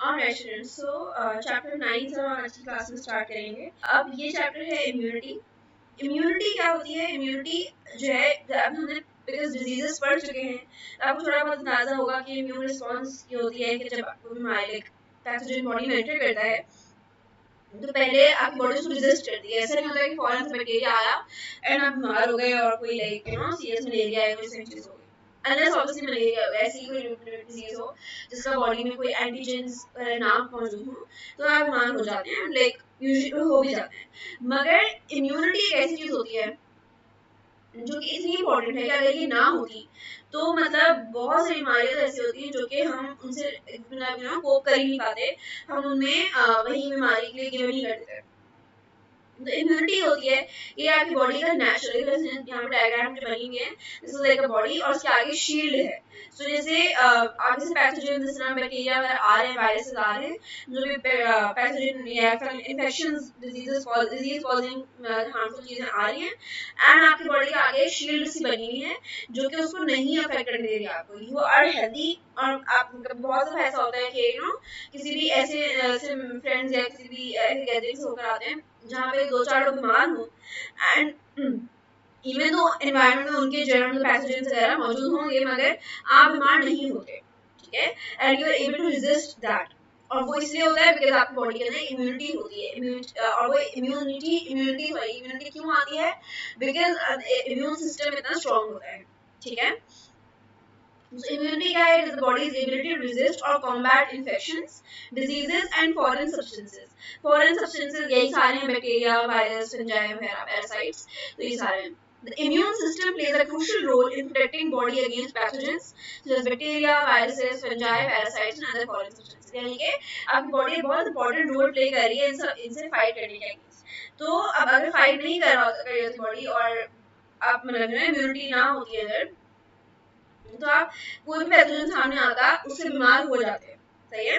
Alright students, सो chapter 9 से हम आज की क्लास में स्टार्ट करेंगे। अब ये चैप्टर है इम्यूनिटी। इम्यूनिटी क्या होती है? इम्यूनिटी जो है, अब हमने बिकॉज डिजीजेस पढ़ चुके हैं, तो आपको थोड़ा बहुत अंदाजा होगा कि इम्यून रिस्पॉन्स ये होती है कि जब आपको बीमारी लाइक पैथोजन बॉडी में एंटर करता है तो पहले आपकी बॉडी उसको रेजिस्ट करती है। ऐसा नहीं होता कि फॉरेन से बैक्टीरिया आया एंड आप बीमार हो गए और कोई लाइक सीरियस मलेरिया या कोई ऐसी चीज हो गई। अनलेस ऑब्वियसली मलेरिया हो, ऐसी कोई डिजीज हो जिसका बॉडी में कोई एंटीजेंस ना मौजूद हो, तो आप बीमार हो जाते हैं, लाइक यूजुअली हो भी जाते हैं। मगर इम्यूनिटी एक ऐसी चीज होती है जो कि इतनी इंपॉर्टेंट है कि अगर ये ना होती तो मतलब बहुत सारी बीमारियां तो ऐसी होती हैं जो कि हम उनसे कोप कर ही नहीं पाते, हम उनमें वही बीमारी के लिए गिव नहीं करते। तो इम्यूनिटी होती है ये आपकी बॉडी का नेचुरल, यहाँ पे डायग्राम जो बनी हुई है, this is like a body और उसके आगे शील्ड है। सो जैसे आगे से पैथोजन जिस तरह बैक्टीरिया वगैरह आ रहे हैं, वायरसेस आ रहे हैं, जो भी पैथोजन या इन्फेक्शंस डिजीज कॉजिंग हार्मफुल चीजें आ रही हैं, एंड आपकी बॉडी के आगे शील्ड सी बनी हुई है जो कि उसको नहीं अफेक्ट करने दे रही है आपको। You are healthy. और आप बहुत दफा ऐसा होता है कि किसी भी ऐसे फ्रेंड्स या किसी भी ऐसे गैदरिंग्स होकर आते हैं जहाँ पे दो चार लोग बीमार हो, एंड इवन दो एनवायरनमेंट में उनके जर्म पैथोजेंस वगैरह मौजूद होंगे मगर आप बीमार नहीं होते, ठीक है, and you are able to resist that. और वो इसलिए होता है बिकॉज आपकी बॉडी के अंदर इम्यूनिटी होती है। और वो इम्यूनिटी क्यों आती है? बिकॉज इम्यून सिस्टम इतना स्ट्रांग होता है, ठीक है। So immunity क्या है? It is the body's ability to resist or combat infections, diseases and foreign substances. Foreign substances यही सारे हैं, बैक्टीरिया, वायरस, फंजाई वगैरह, पैरासाइट्स, तो ये सारे हैं। The immune system plays a crucial role in protecting body against pathogens such as bacteria, viruses, fungi, parasites and other foreign substances. यानी कि आपकी बॉडी बहुत इंपॉर्टेंट रोल प्ले कर रही है इनसे फाइट करने के लिए। तो अब अगर फाइट नहीं कर रही होती बॉडी और आप मतलब इम्यूनिटी ना होती है अगर, तो आप कोई भी पैथोजन सामने आता उससे बीमार हो जाते हैं, सही है,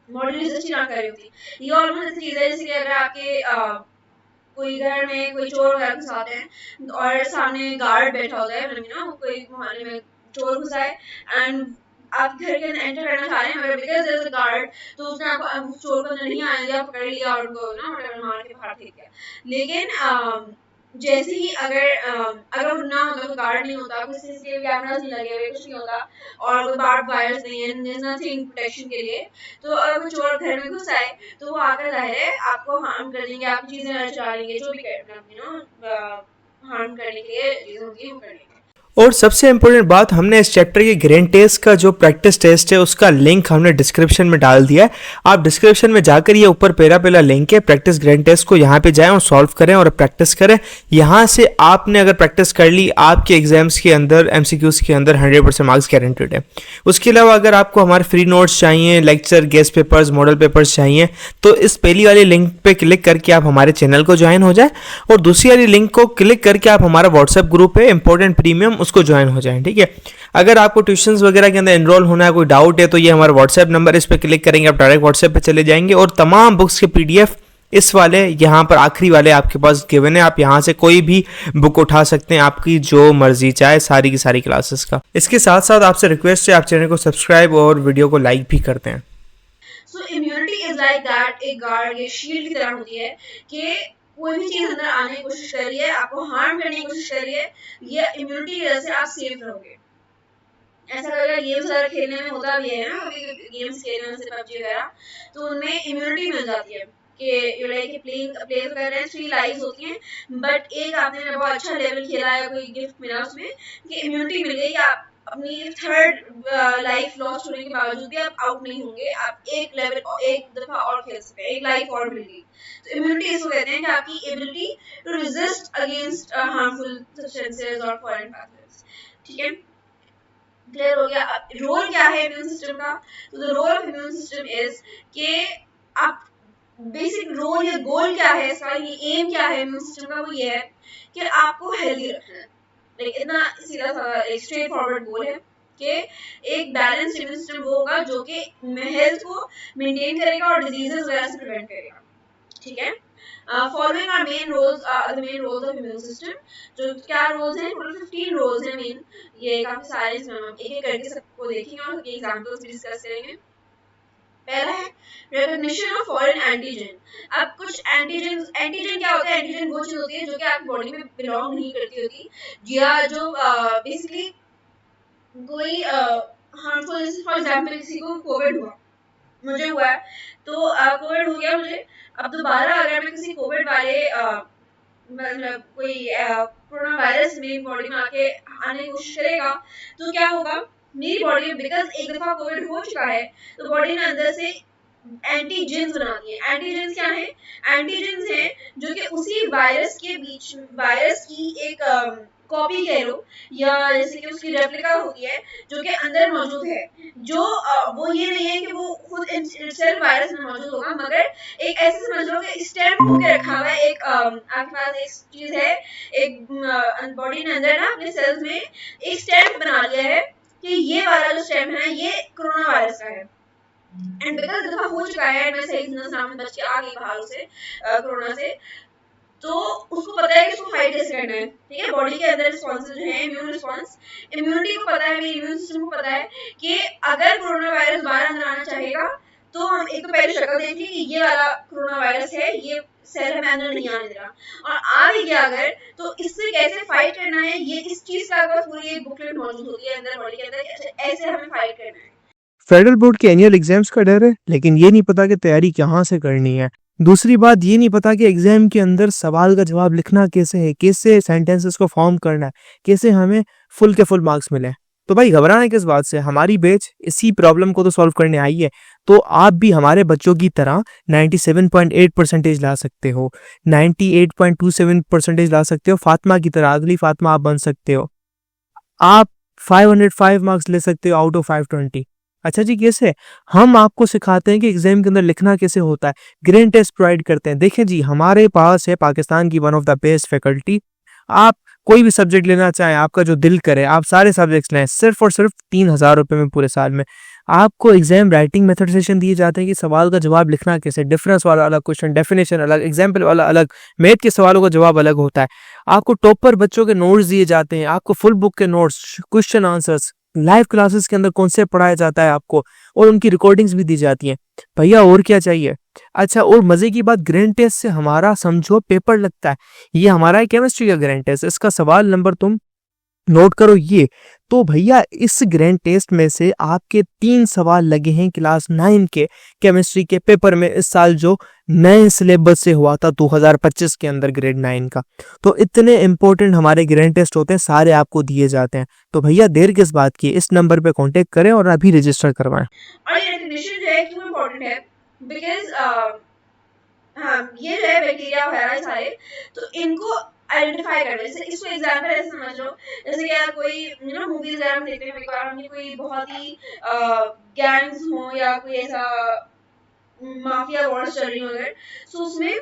बॉडी रेजिस्ट ना कर रही होती। ये ऑलमोस्ट ऐसी चीज है जैसे कि अगर आपके कोई घर में कोई चोर वगैरह घुस आते हैं और सामने गार्ड बैठा होता है, मतलब कोई मोहल्ले में चोर घुसा है एंड आप घर के अंदर एंटर करना चाह रहे हैं, मगर because there is a guard तो उसने आपको चोर को अंदर नहीं आने दिया, पकड़ लिया और उनको मार के बाहर फेंक दिया। लेकिन जैसे ही अगर ना होता, कोई गार्ड नहीं होता, कोई सीसीटीवी कैमरास नहीं लगे हुए, कुछ नहीं होता और कोई बार्ब वायर्स नहीं है, देयर इज नथिंग प्रोटेक्शन के लिए, तो अगर कोई चोर घर में घुस आए तो वो आकर जाहिर है आपको हार्म कर देंगे, आपकी चीजें चुरा लेंगे, जो भी हार्म करने के लिए चीजें होती है वो कर लेंगे। और सबसे इम्पोर्टेंट बात, हमने इस चैप्टर के ग्रैंड टेस्ट का जो प्रैक्टिस टेस्ट है उसका लिंक हमने डिस्क्रिप्शन में डाल दिया है। आप डिस्क्रिप्शन में जाकर ये ऊपर पहला लिंक है प्रैक्टिस ग्रैंड टेस्ट को, यहाँ पे जाएं और सॉल्व करें और प्रैक्टिस करें। यहाँ से आपने अगर प्रैक्टिस कर ली, आपके एग्जाम्स के अंदर एमसीक्यूज के अंदर 100% मार्क्स गारंटेड है। उसके अलावा अगर आपको हमारे फ्री नोट्स चाहिए, lecture, guest papers, model papers चाहिए, तो इस पहली वाली लिंक पे क्लिक करके आप हमारे चैनल को ज्वाइन हो जाए और दूसरी वाली लिंक को क्लिक करके आप हमारा व्हाट्सएप ग्रुप है इंपॉर्टेंट प्रीमियम, उसको ज्वाइन हो जाएं, ठीक है। अगर आपको ट्यूशंस वगैरह के अंदर एनरोल होना है, कोई डाउट है, तो ये हमारा व्हाट्सएप नंबर, इस पर क्लिक करेंगे आप डायरेक्ट व्हाट्सएप पे चले जाएंगे और तमाम बुक्स के पीडीएफ इस वाले यहाँ पर आखिरी वाले आपके पास गिवन है। आप यहाँ से कोई भी बुक उठा सकते हैं, आपकी जो मर्जी चाहे, सारी की सारी क्लासेस का। इसके साथ साथ आपसे रिक्वेस्ट है आप चैनल को सब्सक्राइब और वीडियो को लाइक भी करते हैं। सो इम्यूनिटी इज लाइक दैट, एक गार्ड या शील्ड की तरह होती है कि कोई भी चीज अंदर आने की कोशिश कर रही है, आपको हार्म करने की कोशिश कर रही है, ये इम्यूनिटी की वजह से आप सेफ रहोगे। ऐसा अगर गेम्स वगैरह खेलने में होता भी है ना, कभी गेम्स खेलने में, पबजी वगैरह, तो उनमें इम्यूनिटी मिल जाती है कि यू लाइक प्लेइंग प्ले तो कर रहे हैं, 3 लाइव्स होती हैं, बट एक आपने बहुत अच्छा लेवल खेला है, कोई गिफ्ट मिला उसमें कि इम्यूनिटी मिल गई, आप अपनी थर्ड लाइफ लॉस्ट होने के बावजूद भी आप आउट नहीं होंगे, आप एक लेवल एक दफा और खेल सकते हैं, एक लाइफ और मिल गई। तो इम्यूनिटी इसको कहते हैं कि आपकी ability to resist against harmful substances और फॉरेन पैथोजेंस, ठीक है। क्लियर हो गया? रोल क्या है इम्यून सिस्टम का? तो the role of immune system is कि आप बेसिक रोल या गोल क्या है इसका, ये एम क्या है इम्यून सिस्टम का, वो ये है कि आपको हेल्दी रखना है। लाइक इतना सीधा सा एक स्ट्रेट फॉरवर्ड गोल है कि एक बैलेंस्ड इम्यून सिस्टम वो होगा जो कि हेल्थ को मेंटेन करेगा और डिजीजेस वगैरह से प्रिवेंट करेगा, ठीक है। Following our main roles are the main roles of immune system. जो क्या roles हैं? Total 15 roles हैं main. ये काफी सारे इसमें हम एक एक करके सबको देखेंगे और सबके एग्जांपल्स भी डिस्कस करेंगे। पहला है रिकॉग्निशन ऑफ फॉरेन एंटीजन। अब कुछ एंटीजन, एंटीजन क्या होता है? एंटीजन वो चीज होती है जो कि आपकी बॉडी में बिलोंग नहीं करती होती, या जो बेसिकली कोई हार्मफुल, जैसे फॉर एग्जांपल किसी को कोविड हुआ, मुझे हुआ है, तो कोविड हो गया मुझे, अब दोबारा अगर मैं किसी कोविड वाले मतलब कोई कोरोना वायरस मेरी बॉडी में आके आने की कोशिश करेगा, तो क्या होगा, मेरी बॉडी में, बिकॉज एक दफा कोविड हो चुका है, तो बॉडी ने अंदर से एंटीजेंस बना दिए। एंटीजेंस क्या है? एंटीजेंस है जो कि उसी वायरस के बीच, वायरस की एक कॉपी कह लो, या जैसे कि उसकी रेप्लिका होती है जो कि अंदर मौजूद है, जो वो ये नहीं है कि वो खुद सेल्फ वायरस में मौजूद होगा, मगर एक ऐसे समझ लो कि स्टैम्प होकर रखा हुआ है, एक आपके पास एक चीज है, एक बॉडी ने अंदर ना अपने सेल्स में एक स्टैम्प बना लिया है कि ये वाला जो स्टैम्प है ये कोरोना वायरस का है। एंड बिकॉज दफा हो चुका है, मैं सही सामने बच के आ गई बाहर से कोरोना से, तो उसको पता है कि उसको फाइट कैसे करना है, ठीक है। बॉडी के अंदर रिस्पॉन्स जो है, इम्यून रिस्पॉन्स, इम्यूनिटी को पता है, मेरी इम्यून सिस्टम को पता है कि अगर कोरोना वायरस दोबारा अंदर आना चाहेगा, तो हम एक तो पहले शक्ल देखेंगे कि ये वाला कोरोना वायरस है, ये सेल हमें अंदर नहीं आने देगा, और आ भी गया अगर, तो इससे कैसे फाइट करना है, ये इस चीज का अगर पूरी एक बुकलेट मौजूद होती है अंदर बॉडी के अंदर, ऐसे हमें फाइट करना है। फेडरल बोर्ड के एनुअल एग्जाम्स का डर है, लेकिन ये नहीं पता कि तैयारी कहाँ से करनी है। दूसरी बात ये नहीं पता कि एग्जाम के अंदर सवाल का जवाब लिखना कैसे है, कैसे सेंटेंसेस को फॉर्म करना है, कैसे हमें फुल के फुल मार्क्स मिले। तो भाई घबराना किस बात से, हमारी बैच इसी प्रॉब्लम को तो सॉल्व करने आई है। तो आप भी हमारे बच्चों की तरह 97.8 परसेंटेज ला सकते हो, 98.27 परसेंटेज ला सकते हो, फातिमा की तरह, अगली फातिमा आप बन सकते हो। आप 505 मार्क्स ले सकते हो आउट ऑफ 520। अच्छा जी, कैसे? हम आपको सिखाते हैं कि एग्जाम के अंदर लिखना कैसे होता है, ग्रेड टेस्ट प्रोवाइड करते हैं। देखें जी, हमारे पास है पाकिस्तान की one of the best faculty. आप कोई भी सब्जेक्ट लेना चाहें, आपका जो दिल करे, आप सारे सब्जेक्ट्स लें, सिर्फ और सिर्फ 3,000 रुपये में पूरे साल में। आपको एग्जाम राइटिंग मेथड सेशन दिए जाते हैं कि सवाल का जवाब लिखना कैसे, डिफरेंस वाला अलग क्वेश्चन, डेफिनेशन अलग, एग्जाम्पल वाला अलग, मैथ के सवालों का जवाब अलग होता है। आपको टॉपर बच्चों के नोट्स दिए जाते हैं, आपको फुल बुक के notes, question answers, live classes के अंदर कॉन्सेप्ट पढ़ाया जाता है आपको, और उनकी रिकॉर्डिंग्स भी दी जाती हैं। भैया और क्या चाहिए? अच्छा, और मजे की बात, ग्रैंड टेस्ट से हमारा समझो पेपर लगता है। ये हमारा है केमिस्ट्री का ग्रैंड टेस्ट, इसका सवाल नंबर तुम नोट करो ये। तो भैया इस ग्रैंड टेस्ट में से आपके 3 सवाल लगे हैं क्लास 9 के केमिस्ट्री के पेपर में, इस साल जो नए सिलेबस से हुआ था 2025 के अंदर ग्रेड 9 का। तो इतने इंपॉर्टेंट हमारे ग्रैंड टेस्ट होते हैं, सारे आपको दिए जाते हैं। तो भैया देर किस बात की, इस नंबर पे कांटेक्ट करें और अभी रजिस्टर करवाएं। और ये रिकग्निशन जो है क्यों इम्पोर्टेंट है? बिकॉज हाँ, ये जो है बैक्टीरिया वगैरह सारे, तो इनको आइडेंटिफाई करना, जैसे इसको एग्जांपल ऐसे समझ लो, जैसे कि यार कोई मूवीज वगैरह में देखते हैं, कई बार उनकी कोई बहुत ही गैंग्स हो या कोई ऐसा माफिया वॉर्स चल रही हो अगर, तो उसमें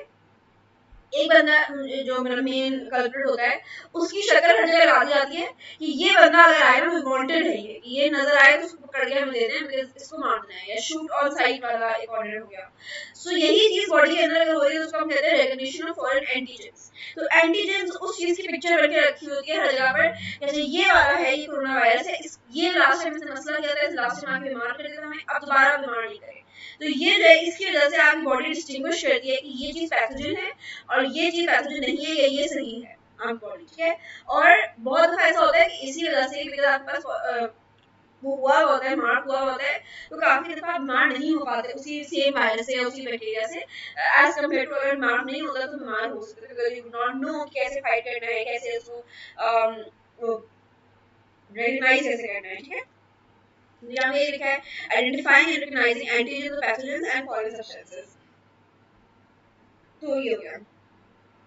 एक बंदा जो मतलब मेन कल्प्रिट होता है, उसकी शक्ल हर जगह लगा दी जाती है कि ये बंदा अगर आए ना, वांटेड है, ये नजर आए तो उसको पकड़ के हमें दे दें, बिकॉज इसको मारना है, या शूट ऑन साइट वाला एक ऑर्डर हो गया। सो यही चीज बॉडी के अंदर अगर हो रही है तो उसको हम कहते हैं रिकॉग्निशन ऑफ फॉरेन एंटीजेंस। तो एंटीजेंस उस चीज की पिक्चर बन के रखी होती है हर जगह पर, जैसे ये वाला है, ये कोरोना वायरस है, ये लास्ट टाइम इसने मसला किया था, इस लास्ट टाइम आके बीमार कर दिया था हमें, अब दोबारा बीमार नहीं करे। तो ये जो है इसकी वजह से आपकी बॉडी डिस्टिंग्विश करती है कि ये चीज पैथोजन है और ये चीज पैथोजन नहीं है, या ये सही है आपकी बॉडी, ठीक है। और बहुत दफा ऐसा होता है कि इसी वजह से, बिकॉज आपके पास वो हुआ होता है, मार्क हुआ होता है, तो काफी दफा बीमार नहीं हो पाते उसी सेम वायरस से या उसी बैक्टीरिया से, एज कम्पेयर टू अगर मार्क नहीं होता तो बीमार हो सकते, बिकॉज यू नॉट नो कैसे फाइट करना है, कैसे उसको रेकग्नाइज कैसे करना है, ठीक है। यहाँ पे लिखा है identifying and recognising antigens, pathogens and foreign substances. तो ये हो गया।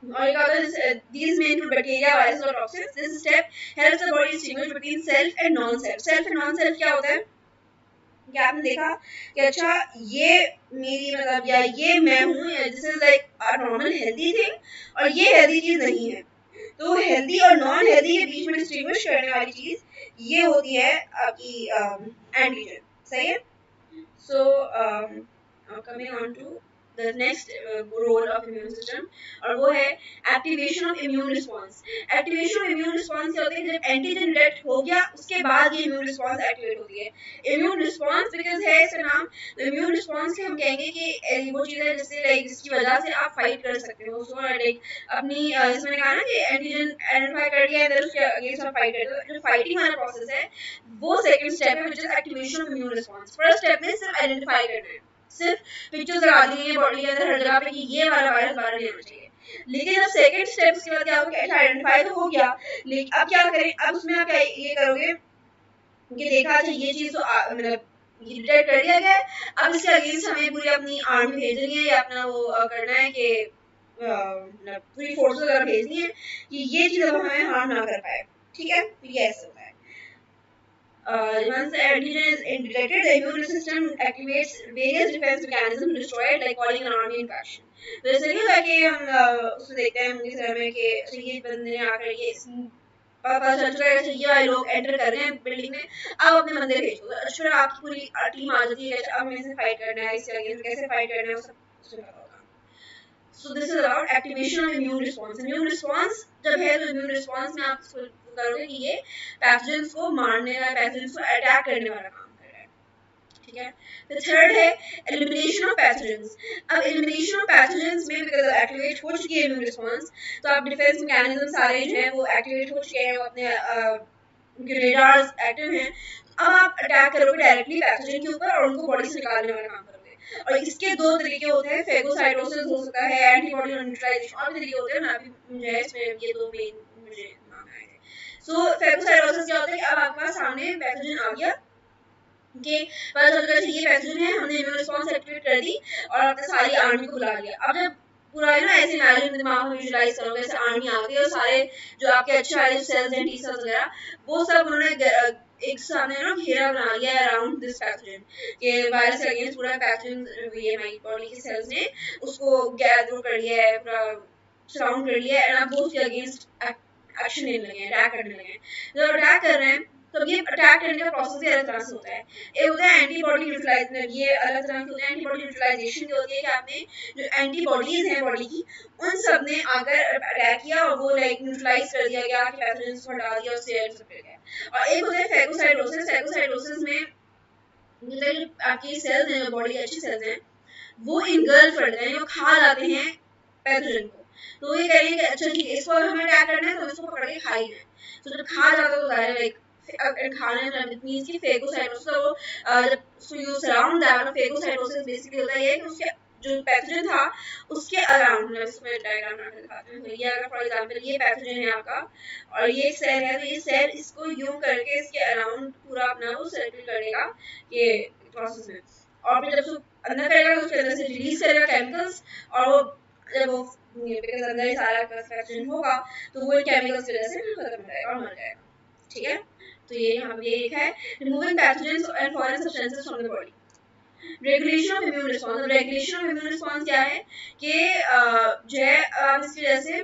और एक आता है these may include bacteria, viruses or toxins. This step helps the body distinguish between self and non-self. Self and non-self क्या होता है? कि आपने देखा कि अच्छा ये मेरी मतलब, या ये मैं हूँ, या this is like a normal healthy thing और ये हेल्दी चीज नहीं है। तो हेल्दी और नॉन हेल्दी के बीच में डिस्टिंग्विश करने वाली चीज ये होती है आपकी एंटीजन, सही है। So coming on to the next role of immune system, और वो है activation of immune response. Activation of immune response क्या होता है, जब एंटीजन डिटेक्ट हो गया उसके बाद ये इम्यून रिस्पॉन्स एक्टिवेट होती है। इम्यून रिस्पॉन्स बिकॉज है इसका नाम, तो इम्यून रिस्पॉन्स के हम कहेंगे कि वो चीज़ है जिससे लाइक जिसकी वजह से आप फाइट कर सकते हो। सो लाइक अपनी जैसे मैंने कहा ना कि एंटीजन आइडेंटिफाई कर लिया है, उसके अगेंस्ट आप फाइट करते हो, जो फाइटिंग वाला प्रोसेस है वो सेकंड स्टेप है, which is activation of immune response. First step में सिर्फ आइडेंटिफाई करना है, सिर्फ पिक्चर्स लगा दी है बॉडी के अंदर हर जगह पे कि ये वाला वायरस बाहर नहीं आना चाहिए। लेकिन अब सेकंड स्टेप उसके बाद क्या होगा, अच्छा आइडेंटिफाई तो हो गया, लेकिन अब क्या करें, अब उसमें आप क्या ये करोगे कि देखा अच्छा ये चीज तो मतलब ये डिटेक्ट कर लिया गया है, अब इसके अगेंस्ट हमें पूरी अपनी आर्मी भेजनी है या अपना वो करना है कि पूरी फोर्स वगैरह भेजनी है कि ये चीज अब हमें हार्म ना कर पाए। ठीक है, तो ये ऐसे होता है। Once the antigen is detected, the immune system activates various defense mechanisms to destroy it, like calling an army into action. तो ऐसे नहीं होता कि हम उसमें देखते हैं मूवीज में कि ये बंदे ने आकर ये पता चल चुका है ये वाले लोग एंटर कर रहे हैं बिल्डिंग में, अब अपने बंदे भेजो, फिर आपकी पूरी टीम आ जाती है, अब हमें से फाइट करना है, इसके अगेंस्ट कैसे फाइट करना है वो सब उसमें पता होगा। So this is about activation of immune response. Immune response जब है तो immune response में आप करोगे कि ये पैथोजेंस को मारने वाला, पैथोजेंस को अटैक करने वाला काम कर रहा है। ठीक है, तो थर्ड है एलिमिनेशन ऑफ पैथोजेंस। अब एलिमिनेशन ऑफ पैथोजेंस में बिकॉज एक्टिवेट हो चुकी है इम्यून रिस्पांस, तो आप डिफेंस मैकेनिज्म सारे जो हैं वो एक्टिवेट हो चुके हैं, वो अपने उनके रेडार्स एक्टिव हैं, अब आप अटैक करोगे डायरेक्टली पैथोजन के ऊपर और उनको बॉडी से निकालने वाला काम करोगे। और इसके दो तरीके होते हैं, फेगोसाइटोसिस हो सकता है, एंटीबॉडी न्यूट्रलाइजेशन, और भी तरीके होते हैं ना, अभी मुझे इसमें ये दो मेन मुझे नाम आए थे। सो फेगोसाइटोसिस क्या होता है कि अब आपके पास सामने पैथोजन आ गया, कि पता चल गया ये पैथोजन है, हमने इम्यून रिस्पांस एक्टिवेट कर दी और अपने सारी आर्मी को बुला लिया। अब जब पूरा है ना ऐसे इमेजिन दिमाग में विजुलाइज करोगे, ऐसे आर्मी आ गई और सारे जो आपके अच्छे वाले सेल्स हैं, टी सेल्स वगैरह, वो सब उन्होंने एक सामने ना घेरा बना लिया अराउंड दिस पैथोजन, के वायरस के अगेंस्ट पूरा पैथोजन ये हमारी बॉडी के सेल्स ने उसको गैदर कर लिया है, पूरा सराउंड कर लिया है, एंड अब वो उसके अगेंस्ट एक्शन लेने लगे हैं, अटैक करने लगे हैं। जब अटैक कर रहे हैं तो ये अटैक करने का प्रोसेस भी अलग तरह से होता है। एक होता है एंटीबॉडी न्यूट्रलाइजेशन, ये अलग तरह के होते हैं। एंटीबॉडी न्यूट्रलाइजेशन जो होती है कि आपने जो एंटीबॉडीज हैं बॉडी की, उन सब ने आकर अटैक किया और वो लाइक न्यूट्रलाइज कर दिया गया, कि पैथोजेंस को हटा दिया, उससे सब कर गया। और एक होता है फैगोसाइटोसिस। फैगोसाइटोसिस में आपकी सेल्स हैं, जो बॉडी के अच्छी सेल्स हैं, वो इनगल्फ करते हैं, वो खा जाते हैं पैथोजन को। तो ये कह रही है कि अच्छा ठीक है, इसको हमें अटैक करना है तो इसको पकड़ के खा ही है। तो जब खा जाता है तो जाहिर है लाइक खाने में इट मींस कि फेगोसाइटोसिस वो जब so you surround that, phagocytosis basically होता है कि उसके जो पैथोजन था उसके अराउंड, मैं इसमें डायग्राम बना के दिखाती हूँ। ये अगर फॉर एग्जांपल ये पैथोजन है आपका और ये एक सेल है, तो ये सेल इसको यूं करके इसके अराउंड पूरा अपना वो सर्कल करेगा ये प्रोसेस में, और फिर जब अंदर करेगा तो उसके अंदर से रिलीज करेगा केमिकल्स, और वो जब वो बिकॉज अंदर ही सारा कंस्ट्रक्शन होगा तो वो केमिकल्स की वजह से खत्म हो जाएगा और मर जाएगा। ठीक है, तो ये यहाँ पे एक है removing pathogens and foreign substances from the body. Regulation of immune response. Regulation of immune response क्या है कि जो है आप इसकी वजह से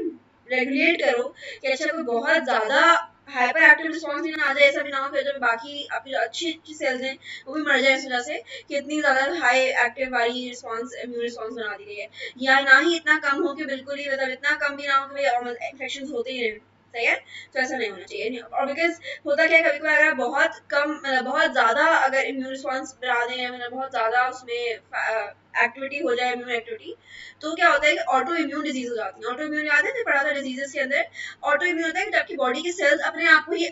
रेगुलेट करो कि अच्छा कोई बहुत ज्यादा हाइपर एक्टिव रिस्पांस भी ना आ जाए, ऐसा भी ना हो फिर जब बाकी आपकी जो अच्छी अच्छी सेल्स हैं वो भी मर जाए इस वजह से कि इतनी ज्यादा हाई एक्टिव वाली रिस्पांस इम्यून रिस्पांस बना दी गई है, या ना ही इतना कम हो कि बिल्कुल ही मतलब इतना कम भी ना हो कि भाई इन्फेक्शन होते ही रहें। सही है, तो ऐसा नहीं होना चाहिए। और बिकॉज होता क्या है कभी कभी अगर बहुत कम मतलब बहुत ज्यादा अगर इम्यून रिस्पांस बढ़ा दें, मतलब बहुत ज्यादा उसमें एक्टिविटी हो जाए, इम्यून एक्टिविटी, तो क्या होता है कि ऑटो इम्यून डिजीज हो जाती है। ऑटो इम्यून याद है पढ़ा था डिजीजेस के अंदर, ऑटो इम्यून होता है कि आपकी बॉडी के सेल्स अपने आप को ही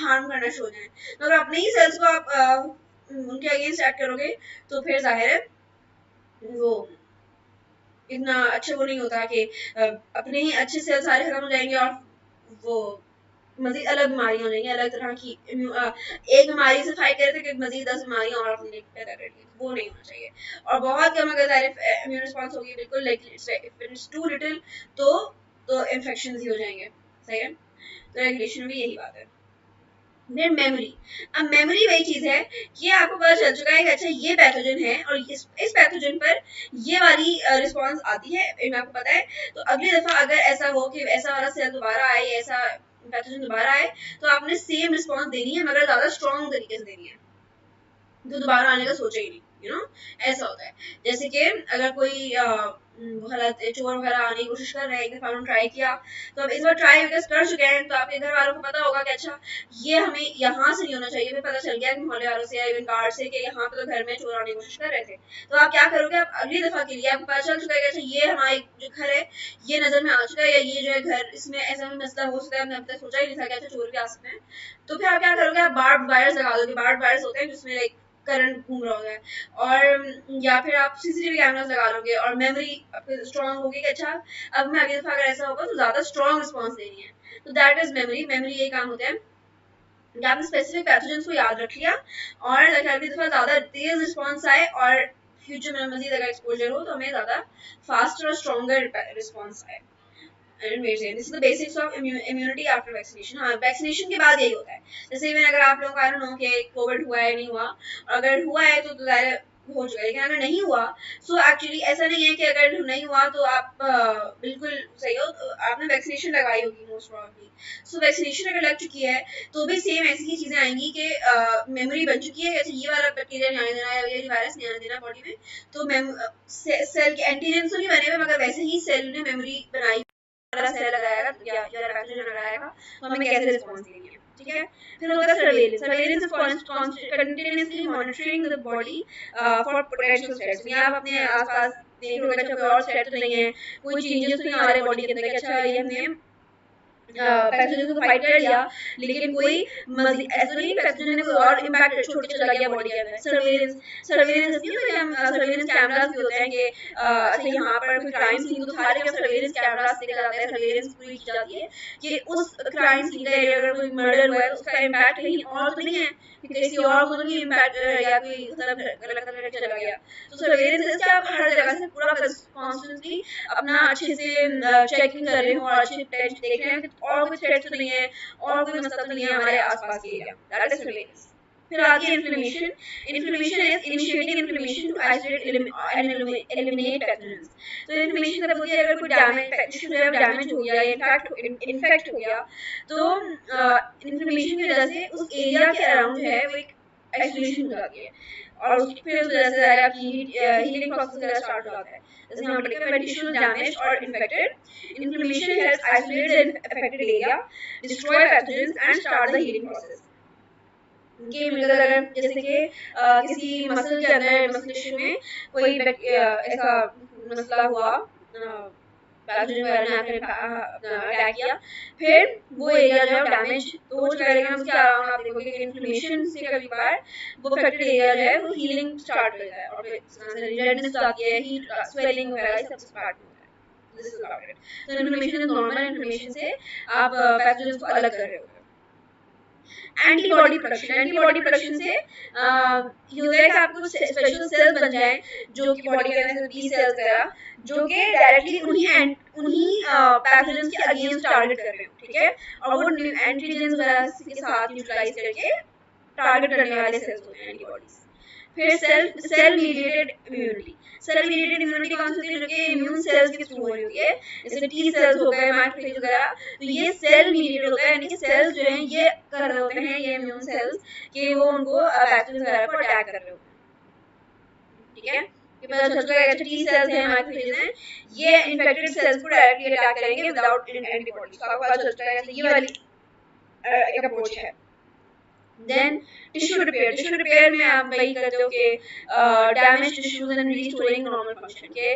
हार्म करना शुरू हो जाए। तो अगर अपने ही सेल्स को आप उनके अगेंस्ट एक्ट करोगे तो फिर जाहिर है वो इतना अच्छा वो नहीं होता कि अपने ही अच्छे सेल्स सारे खत्म हो जाएंगे और वो मजीद अलग बीमारियां हो जाएंगी, अलग तरह की एक बीमारी से फाइट करे थे कि मजीद 10 बीमारियां और अपने पैदा कर ली, वो नहीं होना चाहिए। और बहुत कम अगर इम्यून रिस्पांस होगी बिल्कुल like if it is too little तो इन्फेक्शन ही हो जाएंगे। सही है, तो रेगुलेशन में यही बात है। फिर मेमोरी। अब मेमोरी वही चीज है कि आपको पता चल चुका है कि अच्छा ये पैथोजन है और इस पैथोजन पर ये वाली रिस्पांस आती है, आपको पता है, तो अगली दफा अगर ऐसा हो कि ऐसा वाला सेल दोबारा आए, ऐसा पैथोजन दोबारा आए, तो आपने सेम रिस्पांस देनी है मगर ज्यादा स्ट्रॉन्ग तरीके से देनी है, तो दोबारा आने का सोचा ही नहीं, यू नो ऐसा होता है। जैसे कि अगर कोई गलत चोर वगैरह आने की कोशिश कर रहे हैं, एक दफा उन्होंने ट्राई किया, तो अब इस बार ट्राई बिकॉज कर चुके हैं, तो आपके घर वालों को पता होगा कि अच्छा ये हमें यहाँ से नहीं होना चाहिए, फिर पता चल गया कि मोहल्ले वालों से या इवन गार्ड से कि यहाँ पे तो घर में चोर आने की कोशिश कर रहे थे, तो आप क्या करोगे? आप अगली दफा के लिए आपको पता चल चुका है कि अच्छा ये हमारा जो घर है ये नजर में आ चुका है, या ये जो है घर इसमें ऐसा भी मसला हो सकता है, हमने अब तक सोचा ही नहीं था कि अच्छा चोर भी आ सकते हैं, तो फिर आप क्या करोगे? आप बार्ब वायर्स लगा दोगे। बार्ब वायर्स होते हैं जिसमें लाइक करंट घूम रहा होता है, और या फिर आप सीसीटीवी कैमरास लगा लोगे, और मेमोरी स्ट्रांग होगी कि अच्छा अब मैं अगली दफा अगर ऐसा होगा तो ज्यादा स्ट्रांग रिस्पॉन्स देनी है, तो दैट इज मेमोरी। मेमोरी ये काम होता है कि आपने स्पेसिफिक पैथोजेंस को याद रख लिया, और अगली दफा ज्यादा तेज रिस्पॉन्स आए, और फ्यूचर में मजीद अगर एक्सपोजर हो तो हमें ज्यादा फास्टर और स्ट्रॉन्गर रिस्पॉन्स आए। This is the basics of immunity after vaccination. हाँ, वैक्सीनेशन के बाद यही होता है। जैसे इवन अगर आप लोगों को आई डोंट नो कि कोविड हुआ है नहीं हुआ, अगर हुआ है तो ज़ाहिर हो चुका है, लेकिन अगर नहीं हुआ सो एक्चुअली ऐसा नहीं है कि अगर नहीं हुआ तो आप बिल्कुल सही हो, तो आपने वैक्सीनेशन लगाई होगी मोस्ट प्रॉब्ली। सो वैक्सीनेशन अगर लग चुकी है तो भी सेम ऐसी ही चीज़ें आएंगी कि मेमोरी बन चुकी है, अच्छा ये वाला बैक्टीरिया नहीं आने देना है, ये वायरस नहीं आने देना बॉडी में, तो सेल के एंटीजेंस तो नहीं बने हुए, मगर वैसे ही सेल ने मेमोरी बनाई सेल लगाएगा या पैथोजन लगाएगा, तो हमें कैसे रिस्पांस देनी है, ठीक है। फिर होता है surveillance. Surveillance is continuously monitoring the body for potential threats. या आप अपने आसपास देख रहे हो अच्छा कोई और थ्रेट तो नहीं है, कोई चेंजेस तो नहीं आ रहे बॉडी के अंदर कि अच्छा ये हमने पैथोजन को फाइट कर लिया, लेकिन कोई ऐसा नहीं पैथोजन ने कोई और इम्पैक्ट छोड़ के चला गया बॉडी के अंदर। सर्वेलेंस सर्वेलेंस नहीं होता, हम सर्वेलेंस कैमरास भी होते हैं कि अच्छा यहाँ पर कोई क्राइम सीन, तो सारे के सर्वेलेंस कैमरास देखा जाता है, सर्वेलेंस पूरी की जाती है कि उस क्राइम सीन का एरिया अगर कोई मर्डर हुआ है तो उसका इम्पैक्ट कहीं और तो नहीं है, किसी और को तो नहीं इम्पैक्ट या कोई गलत करके चला गया। तो सर्वेलेंस इससे आप हर जगह से पूरा कॉन्स्टेंटली अपना अच्छे से चेकिंग कर रहे हो और अच्छे टेस्ट देख रहे हैं कि और कोई थ्रेट तो नहीं है, और कोई मसला तो नहीं है हमारे आसपास के एरिया, दैट इज सर्वेलेंस। फिर आगे inflammation. Inflammation is initiating inflammation to isolate and eliminate pathogens. तो इन्फ्लेमेशन मतलब होती है अगर कोई टिश्यू जो है डैमेज हो गया या इन्फेक्ट हो गया, तो इन्फ्लेमेशन की वजह से उस एरिया के अराउंड जो है वो एक आइसोलेशन हो जाती है, और उसकी फिर उस वजह से आपकी हीलिंग प्रोसेस वगैरह स्टार्ट हो जाता है। जैसे यहाँ पर लिखा है when tissue is damaged or infected, inflammation helps isolate the affected area, destroy pathogens and start the healing process. कि मतलब अगर जैसे कि किसी मसल के अंदर मसल टिश्यू में कोई ऐसा मसला हुआ, पैथोजन वगैरह ने आकर अटैक किया, फिर वो एरिया जो है डैमेज तो हो चुका है, लेकिन उसके अराउंड आप देखोगे कि इन्फ्लेमेशन से कभी बार वो अफेक्टेड एरिया जो है वो हीलिंग स्टार्ट कर जाता है, और फिर रेडनेस आती है, हीट स्वेलिंग वगैरह सब स्टार्ट होता है। This is about it. तो इन्फ्लेमेशन इज नॉर्मल इन्फ्लेमेशन से आप पैथोजन को अलग कर रहे हो। एंटीबॉडी प्रोडक्शन से ये होता है कि आपको स्पेशल सेल्स बन जाए जो कि बॉडी के अंदर बी सेल्स वगैरह, जो कि डायरेक्टली उन्हीं पैथोजेंस के अगेंस्ट टारगेट कर रहे हो, ठीक है, और वो एंटीजेंस वगैरह के साथ यूटिलाइज करके टारगेट करने वाले सेल्स होते हैं एंटीबॉडीज। फिर cell mediated immunity. Cell mediated immunity कौन सी होती है? जो कि इम्यून सेल्स के थ्रू हो रही होती है, जैसे टी सेल्स हो गए, मैक्रोफेज वगैरह, तो ये सेल मीडिएटेड होता है, यानी कि सेल्स जो हैं ये कर रहे होते हैं, ये इम्यून सेल्स कि वो उनको पैथोजन वगैरह को अटैक कर रहे होते हैं, ठीक है। ये पता चल चुका है कि टी सेल्स हैं, मैक्रोफेज हैं, ये इन्फेक्टेड सेल्स को डायरेक्टली अटैक करेंगे विदाउट एंटीबॉडीज। तो आपको पता चल चुका है कि ये वाली एक अप्रोच है। देन टिश्यू रिपेयर में आप वही करते हो कि damage tissues and restoring normal function के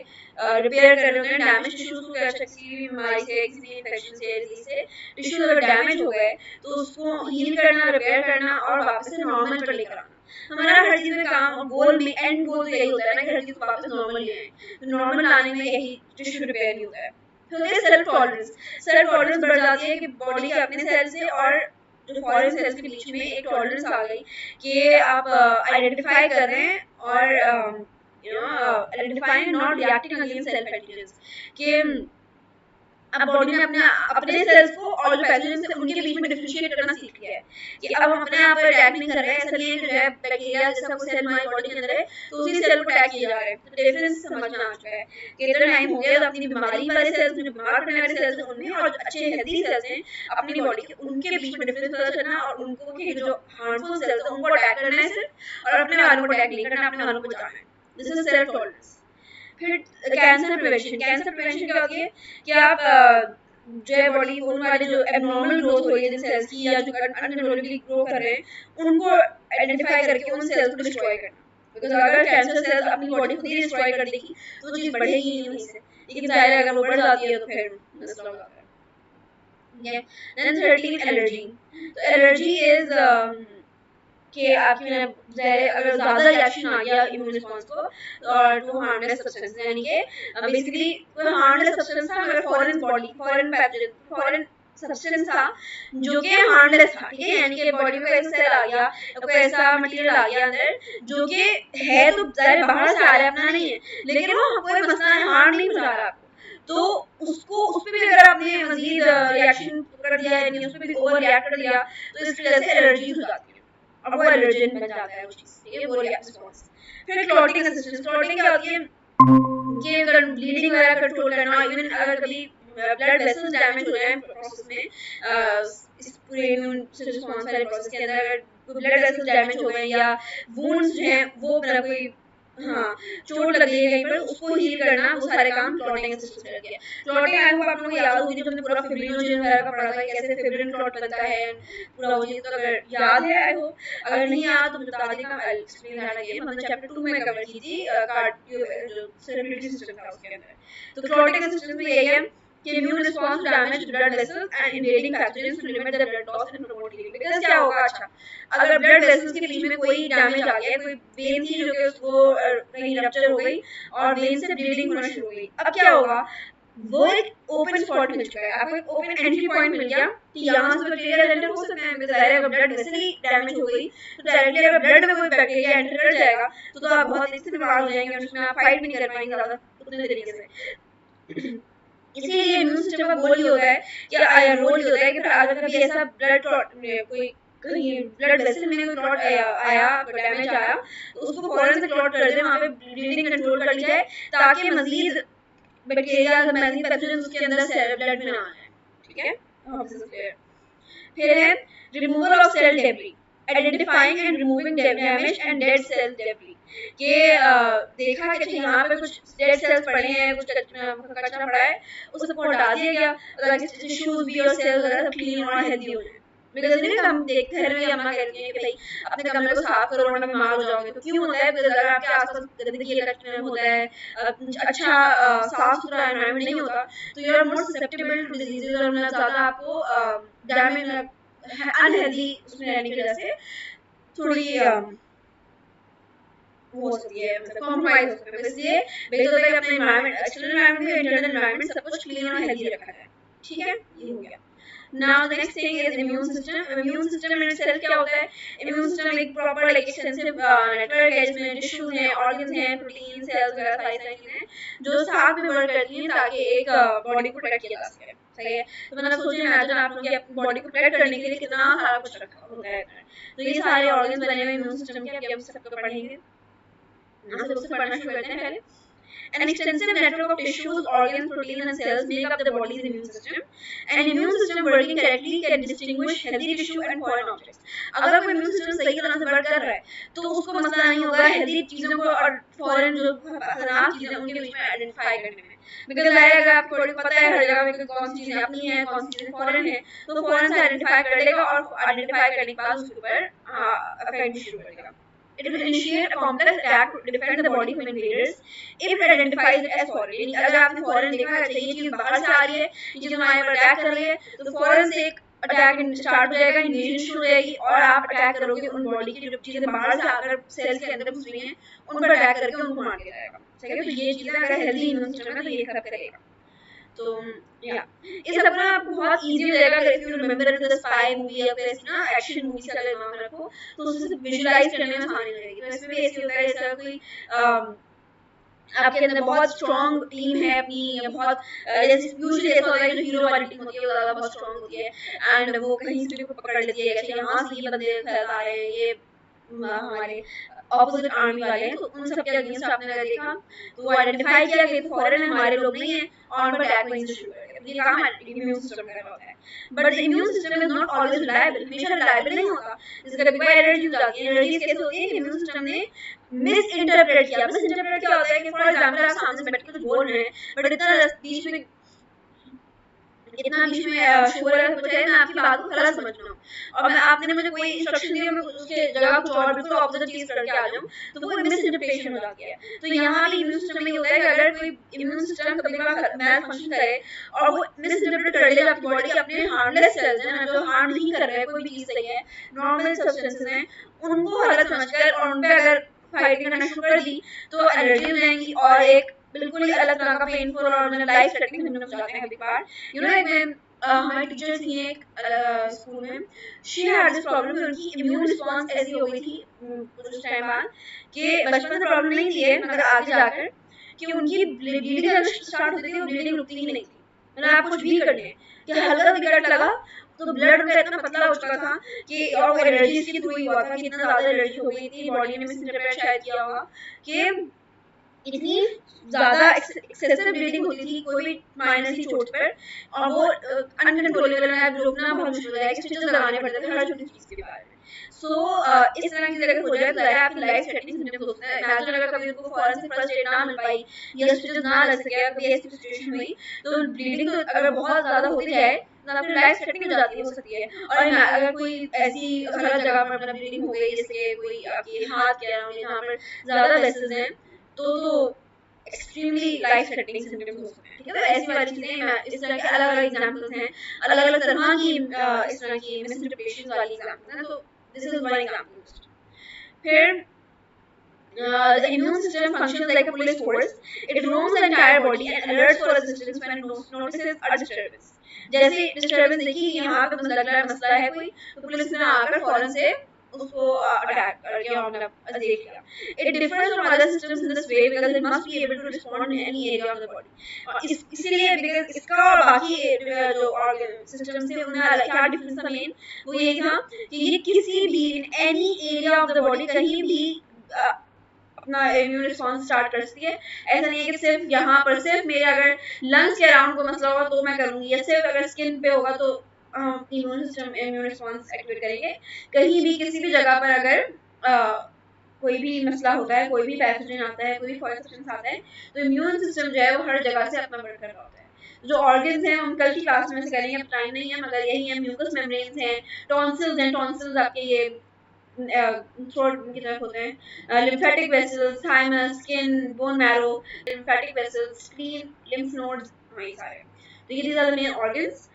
रिपेयर कर रहे होते हैं डैमेज टिश्यूज को। अच्छा किसी भी बीमारी से, किसी भी इन्फेक्शन से, डिजीज से टिश्यूज अगर डैमेज हो गए तो उसको हील करना, रिपेयर करना और वापस से नॉर्मल पर लेकर आना। हमारा हर चीज में काम और गोल में एंड गोल तो यही होता है ना कि हर चीज को वापस नॉर्मल ले आए, तो नॉर्मल लाने में यही टिश्यू रिपेयर ही होता है। फिर होता है सेल्फ टॉलरेंस बढ़ जाती है कि बॉडी के अपने सेल से और जो फॉरेन सेल्स के बीच में एक टॉलरेंस आ गई कि आप आइडेंटिफाई कर रहे हैं और identifying not reacting against self antigens, कि अब बॉडी ने अपने सेल्स को और जो पैथोजेंस हैं उनके बीच में डिफरेंशिएट करना सीख लिया है कि अब हम अपने आप पर अटैक नहीं कर रहे हैं। ऐसा नहीं है कि जो है बैक्टीरिया जैसा कोई सेल हमारी बॉडी के अंदर है तो उसी सेल को अटैक किया जा रहा है, तो डिफरेंस समझ में आ चुका है कि इतना टाइम हो गया तो अपनी बीमारी वाले सेल्स, जो बीमार करने वाले सेल्स हैं उनमें, और जो अच्छे हेल्दी सेल्स हैं अपनी बॉडी के, उनके बीच में डिफरेंस पता चलना, और उनको जो हार्मफुल सेल्स हैं उनको अटैक करना है सिर्फ, और अपने वालों को अटैक नहीं करना, अपने वालों को बचाना है। This is self tolerance. फिर कैंसर प्रिवेंशन क्या होती है कि आप जो है बॉडी होने वाले जो एबनॉर्मल ग्रोथ हो रही है जिन सेल्स की या जो अनकंट्रोलेबली ग्रो कर रहे हैं उनको आइडेंटिफाई करके उन सेल्स को डिस्ट्रॉय करना। बिकॉज अगर कैंसर सेल्स अपनी बॉडी खुद ही डिस्ट्रॉय कर देगी तो चीज बढ़ेगी नहीं वहीं से, लेकिन जाहिर है अगर वो बढ़ जाती है तो फिर मसला हो जाता है। Then 13 allergy. तो एलर्जी इज कि आपके अगर ज़्यादा रिएक्शन आ गया इम्यून रिस्पॉन्स को और वो हार्मलेस सब्सटेंस यानी कि बेसिकली कोई हार्मलेस सब्सटेंस था मगर फॉरेन पैथोजन फॉरेन सब्सटेंस था जो कि हार्मलेस था, ठीक है, यानी कि बॉडी में ऐसा सेल आ गया या कोई ऐसा मटेरियल आ गया अंदर जो कि है तो ज़ाहिर बाहर से आ रहा है, अपना नहीं है, लेकिन वो कोई मसला हार्म नहीं पहुंचा रहा आपको, तो उसको उस पर भी अगर आपने मजीद रिएक्शन कर दिया यानी उस पर भी ओवर रिएक्ट कर दिया तो इसकी वजह से एलर्जी हो जाती है और वो एलर्जन बन जाता है वो चीज, ठीक है, वो रिस्पॉन्स। फिर क्लॉटिंग असिस्टेंस। क्लॉटिंग क्या होती है कि अगर ब्लीडिंग वगैरह कंट्रोल करना, इवन अगर कभी ब्लड वेसल्स डैमेज हो जाए प्रोसेस में इस पूरे इम्यून रिस्पॉन्स वाले प्रोसेस के अंदर अगर ब्लड वेसल्स डैमेज हो गए या वुंड्स जो हैं वो मतलब कोई चोट लग गई है कहीं पर, उसको हील करना, वो सारे काम क्लॉटिंग असिस्टेंस में रहती है। क्लॉटिंग आई होप आप लोगों को याद होगी जब हमने पूरा फिब्रिनोजन वगैरह का पढ़ा था कैसे फिब्रिन क्लॉट बनता है पूरा वो चीज, तो अगर याद है आई होप, अगर नहीं याद तो बता देगा, आई एक्सप्लेन दैट अगेन, हमने चैप्टर 2 में कवर की थी कार्डियो जो सर्कुलेटरी सिस्टम था उसके अंदर। तो क्लॉटिंग असिस्टेंस में यही है कि immune response to damaged blood vessels and invading pathogens to limit the blood loss and promote healing। because क्या होगा, अच्छा अगर blood vessels के बीच में कोई डैमेज आ गया, कोई वेन थी जो कि उसको कहीं रप्चर हो गई और वेन से ब्लीडिंग होना शुरू हो गई, अब क्या होगा, वो एक ओपन स्पॉट मिल चुका है, आपको एक ओपन एंट्री पॉइंट मिल गया कि यहाँ से बैक्टीरिया एंटर हो सकते हैं। ज़ाहिर है अगर ब्लड वेसल ही डैमेज हो गई तो डायरेक्टली अगर ब्लड में कोई बैक्टीरिया एंटर कर जाएगा तो आप बहुत इससे बीमार हो जाएंगे और उसमें आप फाइट भी नहीं कर पाएंगे ज़्यादा उतने तरीके से। इसीलिए इम्यून सिस्टम का गोल ही होता है या रोल ही होता है कि अगर कभी ऐसा ब्लड क्लॉट कोई कहीं ब्लड वेसल में कोई क्लॉट आया डैमेज आया तो उसको फौरन से क्लॉट कर दे, वहाँ पे ब्लीडिंग कंट्रोल कर ली जाए ताकि मजीद बैक्टीरिया मजीद पैथोजन उसके अंदर ब्लड में ना आए, ठीक है। फिर है removal of cell debris, identifying and removing damage and dead cell debris. कि देखा कि यहाँ पे कुछ डेड सेल्स पड़े हैं, कुछ कचरा पड़ा है, उस सबको हटा दिया गया ताकि टिश्यूज भी और सेल्स वगैरह सब क्लीन और हेल्दी हो जाए। बिकॉज नहीं हम देखते हैं मेरी अम्मा कहती हैं कि भाई अपने कमरे को साफ करो वरना बीमार हो जाओगे, तो क्यों होता है, बिकॉज अगर आपके आसपास गंदगी होता है, अच्छा साफ सुथरा एनवायरनमेंट नहीं होता तो you are more susceptible to diseases और मतलब ज़्यादा आपको डैमेज अनहेल्दी उसमें रहने की वजह से थोड़ी हो सकती है, मतलब कॉम्प्रोमाइज हो सकता है। इसलिए बेहतर होता है कि अपने एनवायरनमेंट एक्सटर्नल एनवायरनमेंट में इंटरनल एनवायरनमेंट सब कुछ क्लीन और हेल्दी रखा जाए, ठीक है, ये हो गया। Now the next thing is immune system. Immune system in itself क्या होता है, immune system एक proper like extensive network है जिसमें tissues हैं, organs हैं, protein cells वगैरह सारी चीजें हैं जो साथ में वर्क करती हैं ताकि एक बॉडी को प्रोटेक्ट किया जा सके, सही है। तो मतलब सोचिए इमेजिन आप लोग अपनी बॉडी को प्रोटेक्ट करने के लिए कितना सारा कुछ रखा होता है, तो ये सारे ऑर्गन्स बने हुए इम्यून सिस्टम के, अभी हम सबको पढ़ेंगे, सबसे पढ़ना शुरू करते हैं। पहले an extensive network of tissues, organs, proteins and cells make up the body's immune system. An immune system working correctly can distinguish healthy tissue and foreign objects. अगर कोई immune system सही तरह से वर्क कर रहा है तो उसको मसला नहीं होगा हेल्दी चीज़ों को और फॉरेन जो खराब चीज़ें उनके बीच में आइडेंटिफाई करने में। बिकॉज अगर आपको पता है हर जगह में कौन सी चीज़ें अपनी हैं कौन सी चीज़ें फॉरेन है तो फॉरेन से आइडेंटिफाई कर लेगा और आइडेंटिफाई करने के बाद उसके ऊपर अफेक्ट शुरू कर देगा। It will initiate a complex attack to defend the body from invaders if it identifies it as foreign। अगर आपने फॉरेन देखा है ये चीज़ बाहर से आ रही है, ये चीज़ हमारे पर अटैक कर रही है, तो फॉरेन से एक अटैक स्टार्ट हो जाएगा, इन्वेजन शुरू हो जाएगी और आप अटैक करोगे उन बॉडी की जो चीज़ें बाहर से आकर सेल्स के अंदर घुस रही हैं उन पर अटैक करके उनको मार दिया जाएगा, ठीक है। तो ये चीज़ें अगर हेल्दी इम्यून सिस्टम है तो ये सब करेगा। तो या इस अपना आपको बहुत इजी हो जाएगा अगर if you remember the spy movie या फिर ना एक्शन मूवी का अगर नाम रखो तो उससे विजुलाइज करने में आसानी हो जाएगी। तो इसमें भी ऐसे होता है जैसा कोई आपके अंदर बहुत स्ट्रॉन्ग टीम है अपनी या बहुत जैसे यूजुअली ऐसा होता है जो हीरो वाली टीम होती है वो ज़्यादा बहुत स्ट्रॉन्ग होती है एंड वो कहीं से भी पकड़ लेती है कि यहाँ से ये बंदे फैला रहे हैं, ये हमारे ऑपोजिट आर्मी वाले हैं, तो उन सब के अगेंस्ट आपने अगर देखा तो वो आइडेंटिफाई किया कि फॉरेन हमारे लोग नहीं हैं और उन पर अटैक वहीं से शुरू कर दिया। ये काम इम्यून सिस्टम का होता है, but the immune system is not always reliable, हमेशा रिलायबल नहीं होता। जैसे कभी कोई एलर्जी हो जाती है, एलर्जी कैसे होती है कि इम्यून सिस्टम ने मिस इंटरप्रेट सामने से बैठ के कुछ बोल रहे हैं, बट इतना बीच में शोर है तो मैं आपकी बात को गलत समझ रहा हूँ, और मैं आपने मुझे कोई इंस्ट्रक्शन दिया, मैं उसके जगह कुछ और बिल्कुल ऑपोजिट चीज करके आ जाऊँ, तो वो मिस इंटरप्रिटेशन हो जाती है। तो यहाँ भी इम्यून सिस्टम में ये होता है कि अगर कोई इम्यून सिस्टम कभी कभार मैल फंक्शन करे और वो मिस इंटरप्रेट कर ले आपकी बॉडी के अपने हार्मलेस सेल्स हैं जो हार्म नहीं कर रहे हैं, कोई भी चीज सही है, नॉर्मल सब्सटेंसेस हैं, उनको गलत समझकर और उन पे अगर फाइटिंग करना शुरू कर दी तो एलर्जी हो जाएंगी और एक बिल्कुल ही अलग तरह का पेनफुल और मतलब लाइफ थ्रेटनिंग सिम्टम्स जाते हैं कभी बार। यू नो, एक हमारी टीचर थी एक स्कूल में, शी हैड दिस प्रॉब्लम, उनकी इम्यून रिस्पांस ऐसी हो गई थी कुछ टाइम बाद कि बचपन में प्रॉब्लम नहीं थी मगर आगे जाकर कि उनकी ब्लीडिंग अगर स्टार्ट होती थी वो ब्लीडिंग रुकती ही नहीं थी, मतलब आप कुछ भी कर लें कि हल्का भी कट लगा तो ब्लड उनका इतना पतला हो चुका था कि, और वो एलर्जी इसके थ्रू ही हुआ था कि इतना ज्यादा एलर्जी हो गई थी, बॉडी ने मिसइंटरप्रेट शायद किया होगा कि इतनी ज्यादा एक्सेसिव ब्लीडिंग होती थी कोई भी माइनर सी चोट पर, और वो अनकंट्रोलेबल है, रोकना बहुत मुश्किल होता है, स्टिचेस लगाने पड़ते थे हर छोटी चीज के बारे में। सो इस तरह की अगर हो जाए तो आपकी लाइफ थ्रेटनिंग सिम्टम्स होते हैं। इमेजिन अगर कभी उनको फौरन से फर्स्ट एड ना मिल पाई या स्टिचेस ना लग सके, कभी ऐसी सिचुएशन हुई तो ब्लीडिंग तो अगर बहुत ज्यादा होती जाए तो आपकी लाइफ थ्रेटनिंग हो जाती हो सकती है। और अगर कोई ऐसी गलत जगह पर मतलब ब्लीडिंग हो गई, जैसे कोई आपके हाथ के अराउंड जहाँ पर ज्यादा वेसल्स हैं, तो एक्सट्रीमली लाइफ थ्रेटनिंग सिम्टम्स हो सकते हैं। ठीक है, तो ऐसी वाली चीजें, इस तरह के अलग अलग एग्जांपल्स हैं, अलग अलग तरह की इस तरह की मिसइंटरप्रिटेशंस वाली एग्जांपल्स हैं। तो दिस इज वन एग्जांपल। फिर the immune system functions like a police force. It roams the entire body and alerts for assistance when it notices a disturbance. जैसे डिस्टर्बेंस देखी यहाँ पे मुझे लग रहा है मसला है कोई, तो पुलिस ने आकर फौरन से उसको अटैक करके और मतलब देख लिया। It differs from other systems in this way because it must be able to respond in any area of the body. और इसीलिए because इसका और बाकी जो organ systems थे उनमें क्या डिफरेंस था मेन, वो ये था कि ये किसी भी in any area of the body कहीं भी अपना इम्यून रिस्पांस स्टार्ट कर सकती है। ऐसा नहीं है कि सिर्फ यहाँ पर सिर्फ मेरे अगर लंग्स के अराउंड को मसला होगा तो मैं करूँगी, या सिर्फ अगर स्किन पे होगा तो immune system immune response activate करेंगे। कहीं भी किसी भी जगह पर अगर कोई भी मसला होता है, कोई भी पैथोजन आता है, कोई भी फॉरेन सब्सटेंस आता है, तो इम्यून सिस्टम जो है वो हर जगह से अपना वर्क कर रहा होता है। जो ऑर्गन्स हैं हम कल की क्लास में से करेंगे, अब टाइम नहीं है, मगर यही है म्यूकस मेम्ब्रेन्स हैं, टॉन्सिल्स हैं, टॉन्सिल्स आपके ये थ्रोट की तरफ होते हैं, lymphatic vessels, thymus, skin, bone marrow, lymphatic vessels, spleen, lymph nodes, ये सारे। तो ये these are the main organs.